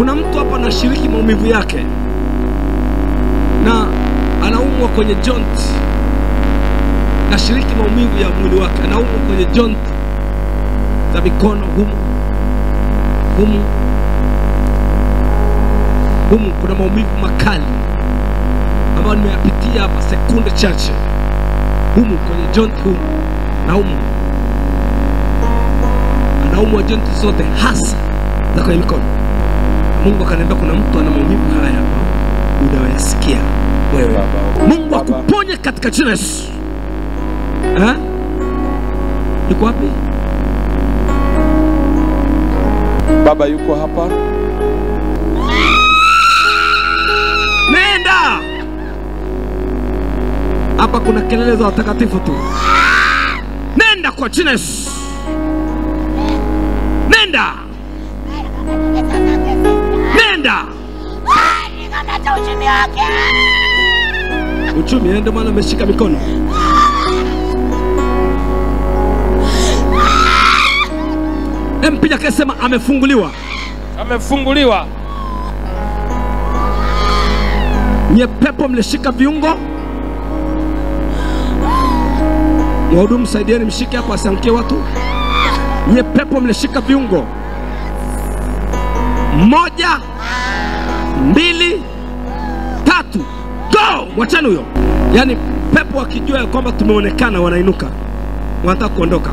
Kuna mtu hapa anashiriki maumivu yake na anaumwa kwenye joint, nashiriki maumivu ya mwili wake, anaumwa kwenye joint za mikono humu. Kuna maumivu makali ambayo nimeyapitia hapa sekunde chache. Humu kwenye joint na anaumwa joint zote hasa za kwenye mikono. Mungu akaniambia kuna mtu ana maumivu haya hapa unayasikia wewe. Mungu akuponye katika jina la Yesu. Yuko wapi? Baba yuko hapa. Nenda! Hapa kuna kelele za watakatifu tu. Nenda kwa jina la Yesu. Nenda! Nenda! Uchumi ndio maana ameshika mikono. Mpiga kesema amefunguliwa. Amefunguliwa. Nye pepo mlishika viungo. Wahudumu saidieni mshike hapo asiangukie watu. Nye pepo mlishika viungo. 1, 2, 3. Go! Mwachani huyo. Yaani pepo wakijua kwamba tumeonekana wanainuka. Wanataka kuondoka.